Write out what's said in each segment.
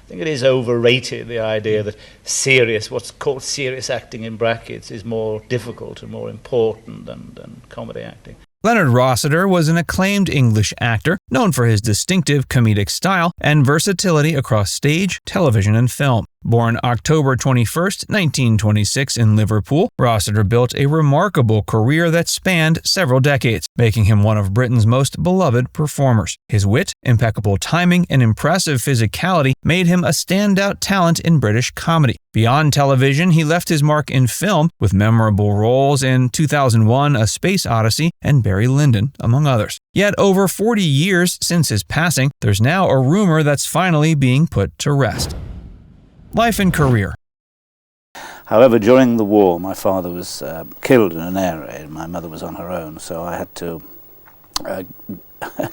think it is overrated, the idea that what's called serious acting in brackets, is more difficult and more important than comedy acting. Leonard Rossiter was an acclaimed English actor, known for his distinctive comedic style and versatility across stage, television, and film. Born October 21, 1926 in Liverpool, Rossiter built a remarkable career that spanned several decades, making him one of Britain's most beloved performers. His wit, impeccable timing, and impressive physicality made him a standout talent in British comedy. Beyond television, he left his mark in film with memorable roles in 2001: A Space Odyssey and Barry Lyndon, among others. Yet over 40 years since his passing, there's now a rumor that's finally being put to rest. Life and career. However, during the war, my father was killed in an air raid. My mother was on her own, so I had to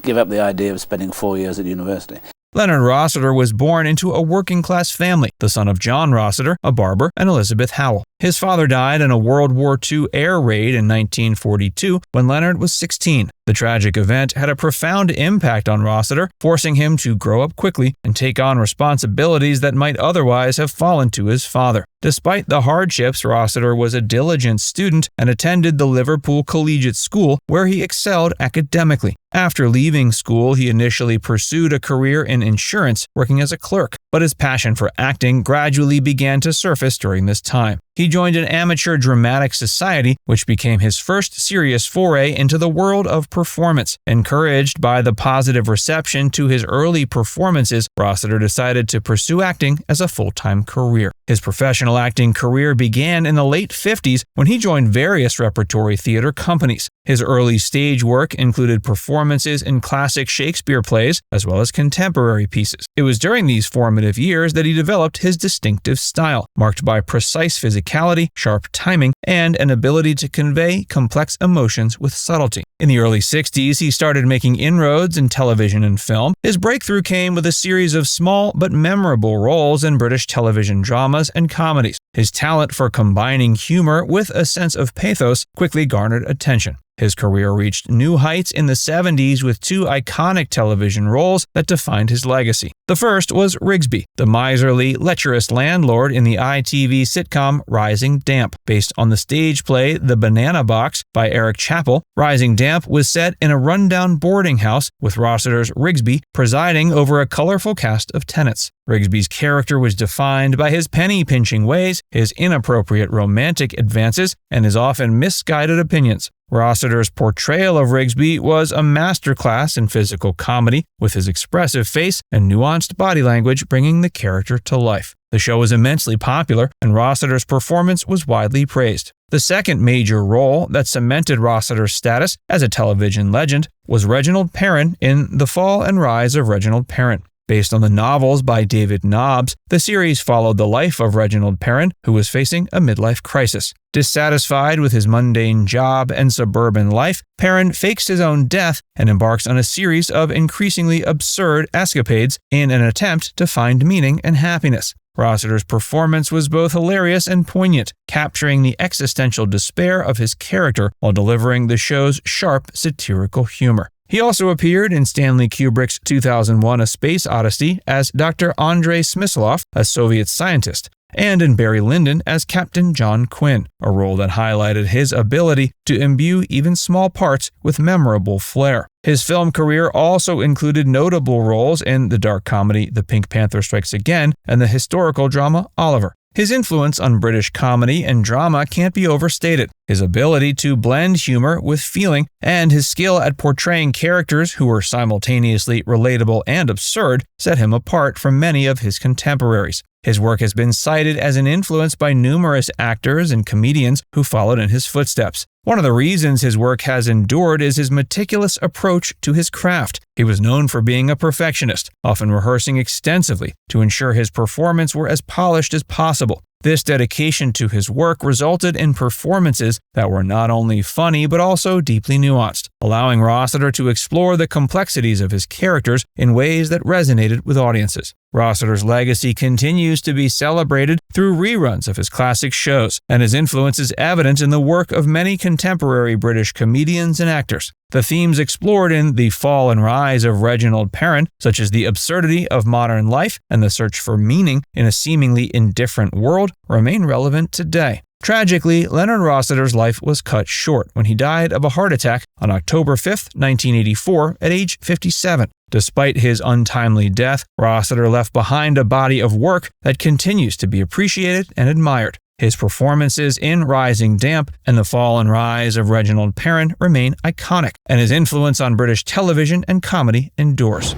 give up the idea of spending 4 years at university. Leonard Rossiter was born into a working-class family, the son of John Rossiter, a barber, and Elizabeth Howell. His father died in a World War II air raid in 1942 when Leonard was 16. The tragic event had a profound impact on Rossiter, forcing him to grow up quickly and take on responsibilities that might otherwise have fallen to his father. Despite the hardships, Rossiter was a diligent student and attended the Liverpool Collegiate School, where he excelled academically. After leaving school, he initially pursued a career in insurance, working as a clerk, but his passion for acting gradually began to surface during this time. He joined an amateur dramatic society, which became his first serious foray into the world of performance. Encouraged by the positive reception to his early performances, Rossiter decided to pursue acting as a full-time career. His professional acting career began in the late 50s when he joined various repertory theater companies. His early stage work included performances in classic Shakespeare plays as well as contemporary pieces. It was during these formative years that he developed his distinctive style, marked by precise physicality, sharp timing, and an ability to convey complex emotions with subtlety. In the early 60s, he started making inroads in television and film. His breakthrough came with a series of small but memorable roles in British television dramas and comedies. His talent for combining humor with a sense of pathos quickly garnered attention. His career reached new heights in the 70s with two iconic television roles that defined his legacy. The first was Rigsby, the miserly, lecherous landlord in the ITV sitcom Rising Damp. Based on the stage play The Banana Box by Eric Chappell, Rising Damp was set in a rundown boarding house with Rossiter's Rigsby presiding over a colorful cast of tenants. Rigsby's character was defined by his penny-pinching ways, his inappropriate romantic advances, and his often misguided opinions. Rossiter's portrayal of Rigsby was a masterclass in physical comedy, with his expressive face and nuanced body language bringing the character to life. The show was immensely popular, and Rossiter's performance was widely praised. The second major role that cemented Rossiter's status as a television legend was Reginald Perrin in The Fall and Rise of Reginald Perrin. Based on the novels by David Nobbs, the series followed the life of Reginald Perrin, who was facing a midlife crisis. Dissatisfied with his mundane job and suburban life, Perrin fakes his own death and embarks on a series of increasingly absurd escapades in an attempt to find meaning and happiness. Rossiter's performance was both hilarious and poignant, capturing the existential despair of his character while delivering the show's sharp satirical humor. He also appeared in Stanley Kubrick's 2001: A Space Odyssey as Dr. Andrei Smyslov, a Soviet scientist, and in Barry Lyndon as Captain John Quinn, a role that highlighted his ability to imbue even small parts with memorable flair. His film career also included notable roles in the dark comedy The Pink Panther Strikes Again and the historical drama Oliver. His influence on British comedy and drama can't be overstated. His ability to blend humor with feeling and his skill at portraying characters who were simultaneously relatable and absurd set him apart from many of his contemporaries. His work has been cited as an influence by numerous actors and comedians who followed in his footsteps. One of the reasons his work has endured is his meticulous approach to his craft. He was known for being a perfectionist, often rehearsing extensively to ensure his performance were as polished as possible. This dedication to his work resulted in performances that were not only funny but also deeply nuanced, allowing Rossiter to explore the complexities of his characters in ways that resonated with audiences. Rossiter's legacy continues to be celebrated through reruns of his classic shows, and his influence is evident in the work of many contemporary British comedians and actors. The themes explored in The Fall and Rise of Reginald Perrin, such as the absurdity of modern life and the search for meaning in a seemingly indifferent world, remain relevant today. Tragically, Leonard Rossiter's life was cut short when he died of a heart attack on October 5, 1984, at age 57. Despite his untimely death, Rossiter left behind a body of work that continues to be appreciated and admired. His performances in Rising Damp and The Fall and Rise of Reginald Perrin remain iconic, and his influence on British television and comedy endures.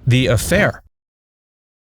The Affair.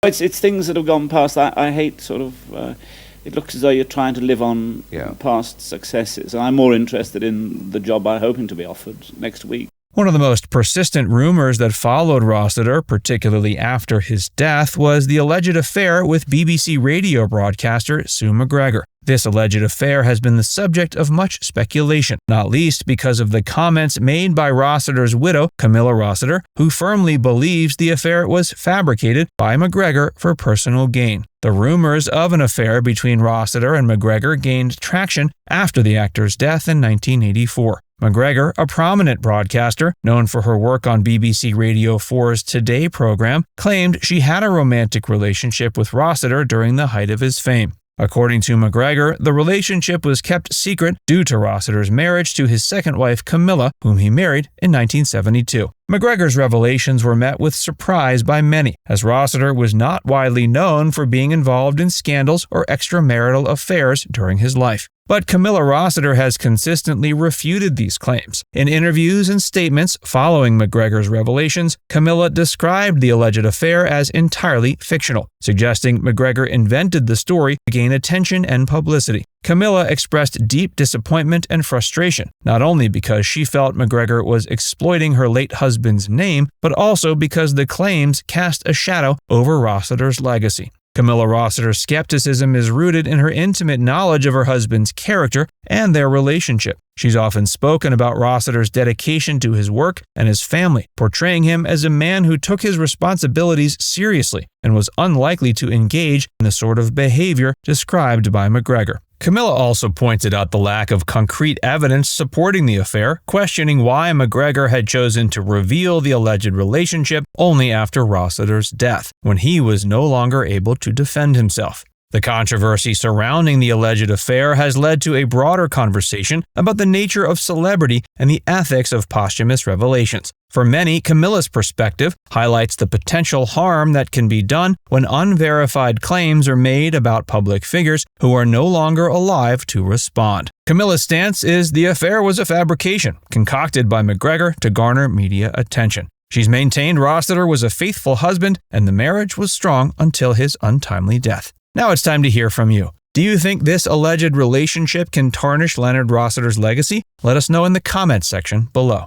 It's things that have gone past. I hate sort of... it looks as though you're trying to live on past successes. I'm more interested in the job I'm hoping to be offered next week. One of the most persistent rumors that followed Rossiter, particularly after his death, was the alleged affair with BBC radio broadcaster Sue McGregor. This alleged affair has been the subject of much speculation, not least because of the comments made by Rossiter's widow, Camilla Rossiter, who firmly believes the affair was fabricated by McGregor for personal gain. The rumors of an affair between Rossiter and McGregor gained traction after the actor's death in 1984. McGregor, a prominent broadcaster known for her work on BBC Radio 4's Today program, claimed she had a romantic relationship with Rossiter during the height of his fame. According to McGregor, the relationship was kept secret due to Rossiter's marriage to his second wife, Camilla, whom he married in 1972. McGregor's revelations were met with surprise by many, as Rossiter was not widely known for being involved in scandals or extramarital affairs during his life. But Camilla Rossiter has consistently refuted these claims. In interviews and statements following McGregor's revelations, Camilla described the alleged affair as entirely fictional, suggesting McGregor invented the story to gain attention and publicity. Camilla expressed deep disappointment and frustration, not only because she felt McGregor was exploiting her late husband's name, but also because the claims cast a shadow over Rossiter's legacy. Camilla Rossiter's skepticism is rooted in her intimate knowledge of her husband's character and their relationship. She's often spoken about Rossiter's dedication to his work and his family, portraying him as a man who took his responsibilities seriously and was unlikely to engage in the sort of behavior described by McGregor. Camilla also pointed out the lack of concrete evidence supporting the affair, questioning why McGregor had chosen to reveal the alleged relationship only after Rossiter's death, when he was no longer able to defend himself. The controversy surrounding the alleged affair has led to a broader conversation about the nature of celebrity and the ethics of posthumous revelations. For many, Camilla's perspective highlights the potential harm that can be done when unverified claims are made about public figures who are no longer alive to respond. Camilla's stance is the affair was a fabrication, concocted by McGregor to garner media attention. She's maintained Rossiter was a faithful husband and the marriage was strong until his untimely death. Now it's time to hear from you. Do you think this alleged relationship can tarnish Leonard Rossiter's legacy? Let us know in the comments section below.